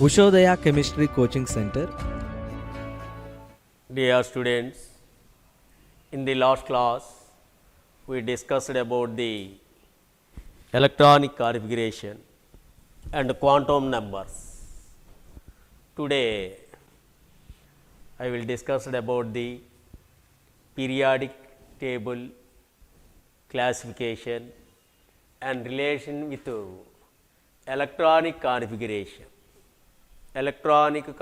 Ushodaya Chemistry Coaching Center. Dear students, in the last class we discussed about the electronic configuration and quantum numbers. Today I will discuss about the periodic table classification and relation with electronic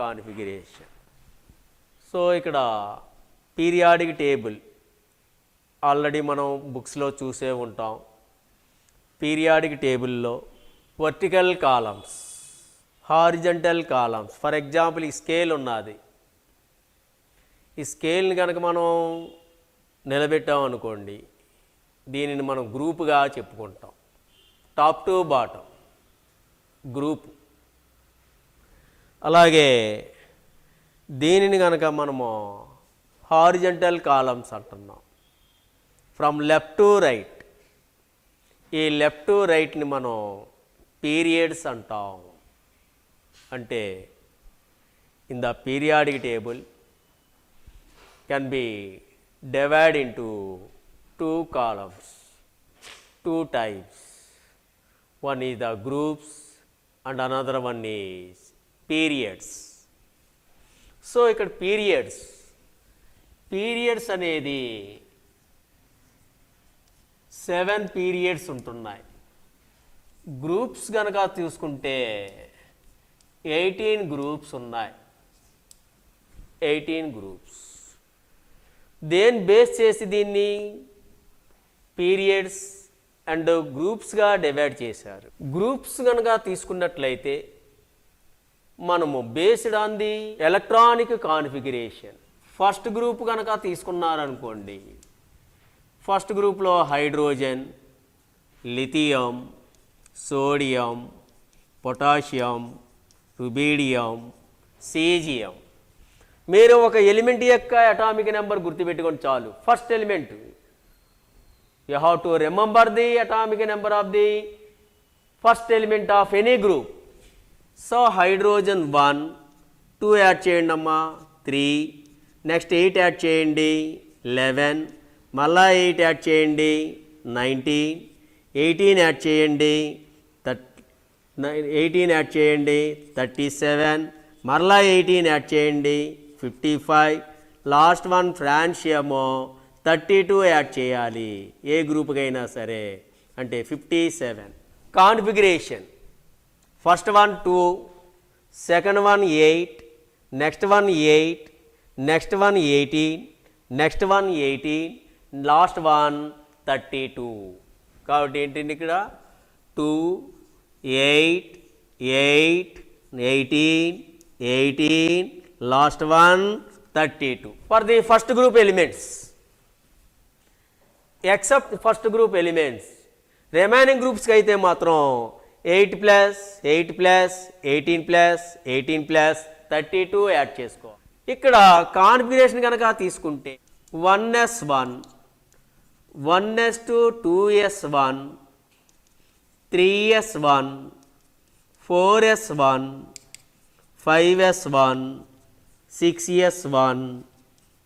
configuration. So ఇక్కడ periodic table already మనం బుక్స్లో చూసే ఉంటాం. Periodic టేబుల్లో vertical columns, horizontal columns. For example ఈ scale ఉన్నది. ఈ స్కేల్ని కనుక మనం నిలబెట్టాం అనుకోండి, దీనిని మనం గ్రూపుగా చెప్పుకుంటాం. Top to bottom group. అలాగే దీనిని కనుక మనము హారిజంటల్ కాలమ్స్ అంటున్నాం. From left to right. ఈ లెఫ్ట్ టు రైట్ని మనం పీరియడ్స్ అంటాం. అంటే in the periodic table can be divide into two columns, two types. One is the groups and another one is periods. So ఇక్కడ periods అనేది 7 periods ఉంటున్నాయి. Groups కనుక తీసుకుంటే 18 groups ఉన్నాయి. 18 గ్రూప్స్. దేని బేస్ చేసి దీన్ని పీరియడ్స్ అండ్ గ్రూప్స్గా డివైడ్ చేశారు. గ్రూప్స్ కనుక తీసుకున్నట్లయితే మనము based on the electronic configuration. First group కనుక తీసుకున్నారనుకోండి, ఫస్ట్ గ్రూప్లో hydrogen, lithium, sodium, potassium, rubidium, caesium. మీరు ఒక ఎలిమెంట్ యొక్క అటామిక్ నెంబర్ గుర్తుపెట్టుకోండి చాలు. First element you have to remember the atomic number of the first element of any group. So hydrogen 1, 2 add చేయండి అమ్మా 3, next 8 add చేయండి 11, మళ్ళా 8 యాడ్ చేయండి 19, 18 యాడ్ చేయండి 18 యాడ్ చేయండి 37, మళ్ళా 18 యాడ్ చేయండి 55, లాస్ట్ వన్ ఫ్రాన్షియము 32 యాడ్ చేయాలి ఏ గ్రూప్కైనా సరే, అంటే 57. Configuration first one 2, second one 8, next one 8, next one 18, next one 18, last one 32. కాబట్టి ఏంటండి ఇక్కడ 2, 8, 8, 18, 18, last one 32 for the first group elements. Except first group elements, remaining గ్రూప్స్కి అయితే మాత్రం 8 + 8 + 18 + 18 + 32 యాడ్ చేసుకో. ఇక్కడ కాన్ఫిగరేషన్ కనుక తీసుకుంటే 1s1, 1s2, 2s1, 3s1, 4s1, 5s1, 6s1,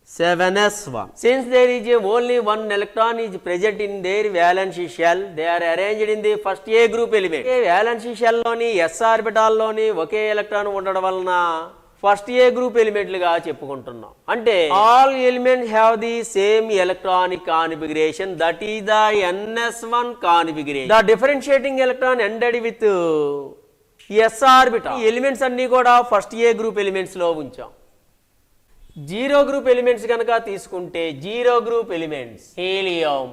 7s1. Since there is only one electron is present in their valence shell, they are arranged in the first A group element. valence shell లోని s orbital లోని ఒకే electron ఉండడం వలన first ఏ group ఎలిమెంట్లుగా చెప్పుకుంటున్నాం. అంటే all elements have the same electronic configuration, that is the ns1 configuration. The differentiating electron ended with s orbital. ఈ elements అన్ని కూడా first ఏ group elements లో ఉంచాం. జీరో గ్రూప్ ఎలిమెంట్స్ కనుక తీసుకుంటే zero group elements helium,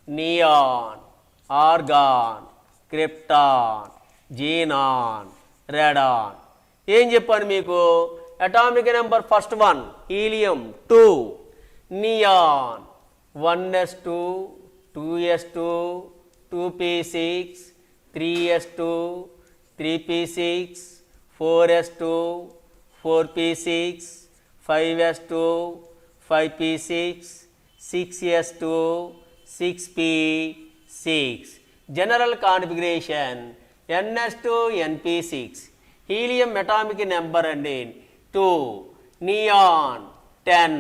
neon, argon, krypton, xenon, radon. ఏం చెప్పాను మీకు? Atomic number first one helium 2, neon 1s2, 2s2, 2p6, 3s2, 3p6, 4s2, 4p6, 5s2, 5p6, 6s2, 6p6. General configuration ns2 np6, helium atomic number అండి 2, neon 10,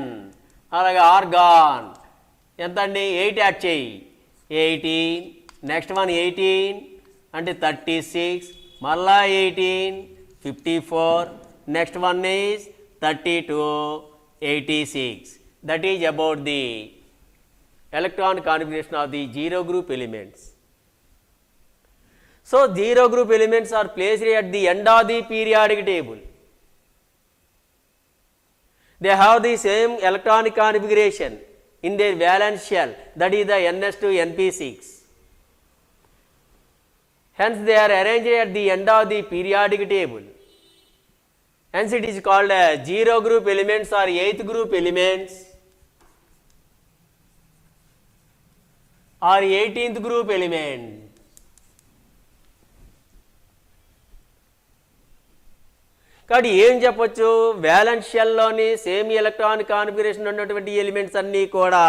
అలాగే organ ఎంత అండి 8 add చేయి 18, next one 18 అంటే 36, మళ్ళా 18 54, next one is 32 86. That is about the electron configuration of the zero group elements. So zero group elements are placed at the end of the periodic table. They have the same electronic configuration in their valence shell, that is the ns2 np6. Hence they are arranged at the end of the periodic table. Hence it is called zero group elements or eighth group elements or 18th group element. కాబట్టి ఏం చెప్పొచ్చు, violence షెల్లోని same electron configuration ఉన్నటువంటి elements అన్నీ కూడా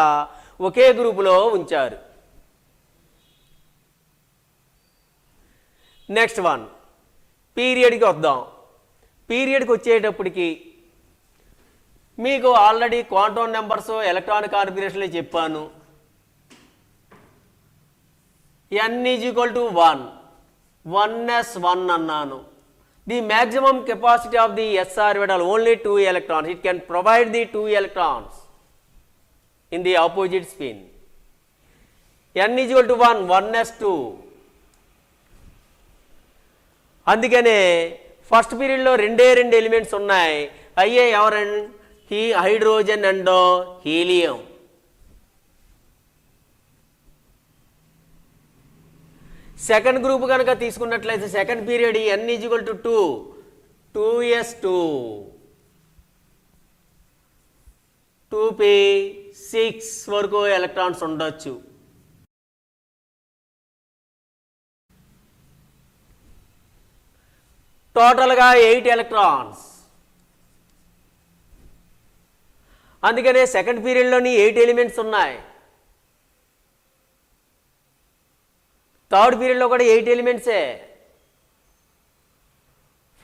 ఒకే గ్రూపులో ఉంచారు. Next one పీరియడ్కి వద్దాం. పీరియడ్కి వచ్చేటప్పటికి మీకు ఆల్రెడీ క్వాంటమ్ నెంబర్స్ ఎలక్ట్రాన్ కాన్ఫిగరేషన్లో చెప్పాను. n is equal to 1, 1s1 అన్నాను. The maximum capacity of the s orbital only 2 electrons. It can provide the 2 electrons in the opposite spin. n is equal to 1, 1s2. అందుకనే first పీరియడ్లో రెండే elements ఉన్నాయి. అయ్యే ఎవరండి, hydrogen and helium. Second group కనుక తీసుకున్నట్లయితే second period n is equal to 2, 2s2, 2p6 వరకు electrons ఉండొచ్చు. టోటల్గా 8 ఎలక్ట్రాన్స్. అందుకనే సెకండ్ పీరియడ్లోని 8 ఎలిమెంట్స్ ఉన్నాయి. థర్డ్ పీరియడ్లో కూడా 8 ఎలిమెంట్సే.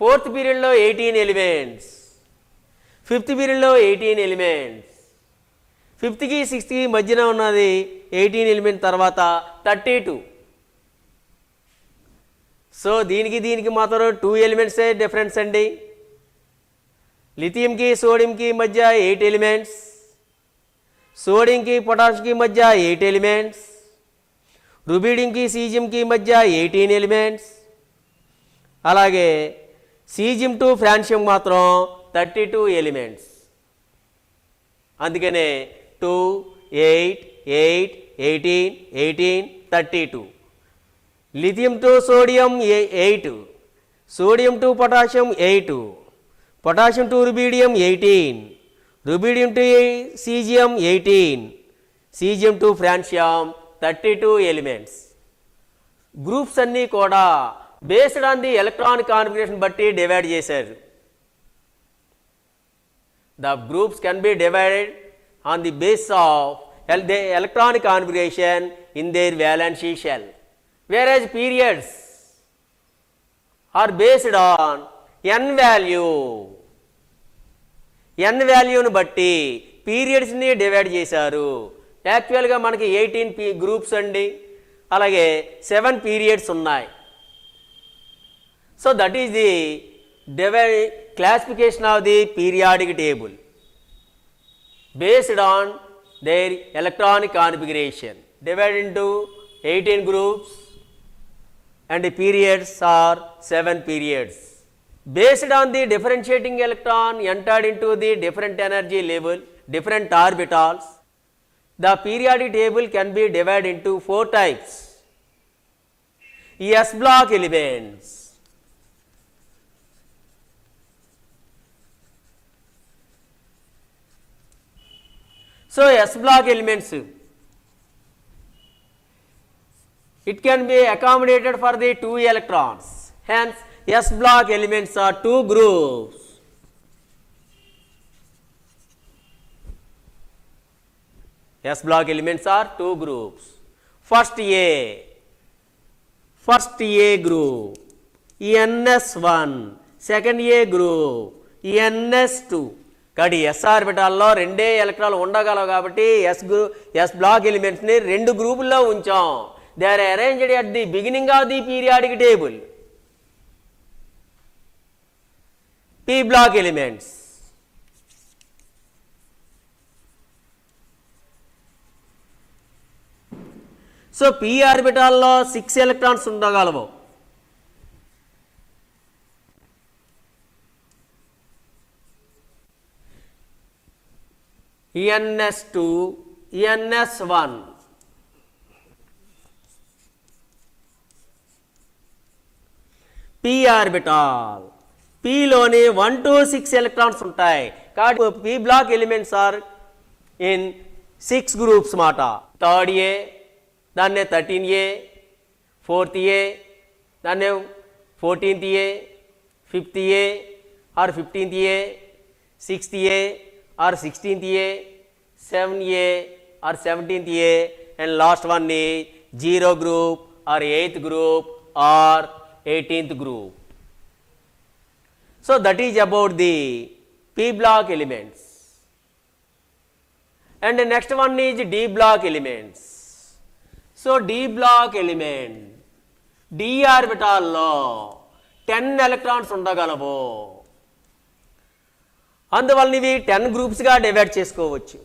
ఫోర్త్ పీరియడ్లో 18 ఎలిమెంట్స్. ఫిఫ్త్ పీరియడ్లో 18 ఎలిమెంట్స్. ఫిఫ్త్కి సిక్స్త్కి మధ్యన ఉన్నది 18 ఎలిమెంట్ తర్వాత 32. సో దీనికి మాత్రం 2 ఎలిమెంట్సే డిఫరెన్స్ అండి. లిథియంకి సోడియంకి మధ్య 8 ఎలిమెంట్స్, సోడియంకి పొటాషియంకి మధ్య 8 ఎలిమెంట్స్, రుబీడియంకి సీజియంకి మధ్య 18 ఎలిమెంట్స్, అలాగే సీజియం టు ఫ్రాన్షియం మాత్రం 32 ఎలిమెంట్స్. అందుకనే 2, 8, 8, 18, 18, 32. Lithium to sodium 8, sodium to potassium 8, potassium to rubidium 18, rubidium to caesium 18, caesium to francium 32 elements. Groups అన్నీ కూడా based on the electron configuration బట్టి డివైడ్ చేశారు. The groups can be divided on the base of the electron configuration in their valency shell. Whereas periods are based on n value. n వాల్యూను బట్టి పీరియడ్స్ని divide చేశారు. యాక్చువల్గా మనకి 18 groups అండి, అలాగే 7 పీరియడ్స్ ఉన్నాయి. So that is the classification of the periodic table based on their electronic configuration, divide into 18 groups. And the periods are 7 periods. Based on the differentiating electron entered into the different energy level, different orbitals, the periodic table can be divided into 4 types. S block elements. So S block elements, it can be accommodated for the 2 electrons. Hence S block elements are 2 groups. S block elements are 2 groups. First A group, ns1 second A group NS2. కాబట్టి yes ఆర్బిటాల్లో రెండే ఎలక్ట్రాన్లు ఉండగలవు కాబట్టి yes black ఎలిమెంట్స్ని రెండు గ్రూపుల్లో ఉంచాం. They are arranged at the beginning of the periodic table. P block elements. So p ఆర్బిటాల్లో 6 electrons ఉండగలవు. NS2, NS1. P orbital పీలోని 1 to 6 ఎలక్ట్రాన్స్ ఉంటాయి కాబట్టి p block elements are in 6 groups మాట. థర్డ్ ఏ దాన్నే 13A, 4th A దాన్నే 14th A, 5th A or 15th A, 6th A or 16th A, 7th A or 17th A, and last one is 0 group or 8th group or 18th group. So that is about the P block elements. And the next one is D block elements. So D block element D orbital లో 10 electrons ఉండగలవు. అందువల్ల ఇవి 10 గ్రూప్స్గా divide చేసుకోవచ్చు.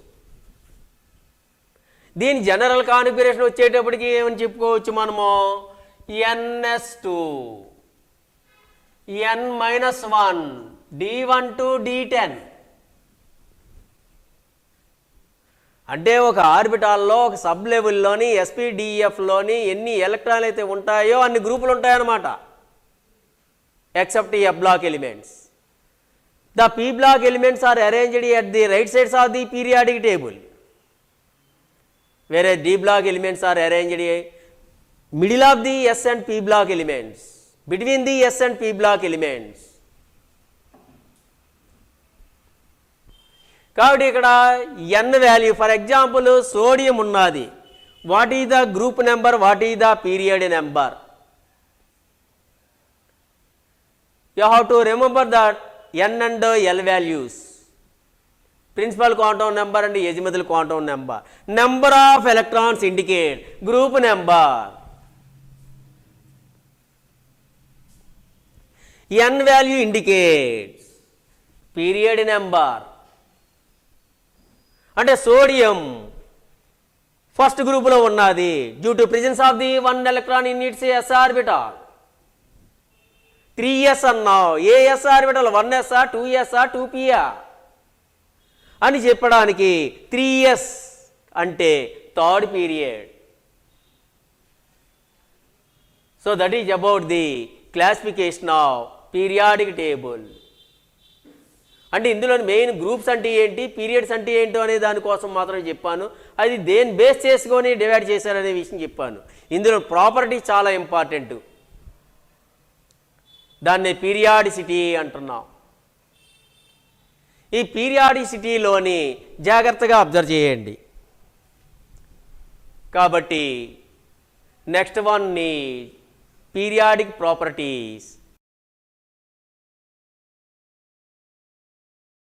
దీని general configuration వచ్చేటప్పటికి ఏమని చెప్పుకోవచ్చు మనము NS2, N-1, D1 to D10. అంటే ఒక ఆర్బిటాల్లో ఒక సబ్ లెవెల్లోని SPDFలోని ఎన్ని ఎలక్ట్రాన్లు అయితే ఉంటాయో అన్ని గ్రూపులు ఉంటాయన్నమాట. Except F block elements. The P block elements are arranged at the right sides of the periodic table, whereas D block elements are arranged middle of the S and P block elements, between the S and P block elements. కాబట్టి ఇక్కడ n value for example sodium ఉన్నది. What is the group number, what is the period number? You have to remember that n and l values, principal quantum number and azimuthal quantum number. Number of electrons indicate group number. n value indicates period number. అంటే sodium first గ్రూపులో ఉన్నది due to presence of the 1 electron in it's s orbital. 3s అన్నావు, ఏ s orbital 1s 2s 2p అని చెప్పడానికి 3s అంటే third period. So that is about the classification of periodic table. అంటే ఇందులో main groups అంటే ఏంటి, పీరియడ్స్ అంటే ఏంటో అనే దానికోసం మాత్రం చెప్పాను. అది దేని బేస్ చేసుకొని డివైడ్ చేశారనే విషయం చెప్పాను. ఇందులో ప్రాపర్టీ చాలా ఇంపార్టెంట్, దాన్ని పీరియాడిసిటీ అంటున్నాం. ఈ పీరియాడిసిటీలోని జాగ్రత్తగా అబ్జర్వ్ చేయండి. కాబట్టి నెక్స్ట్ వన్ ఈ పీరియాడిక్ ప్రాపర్టీస్.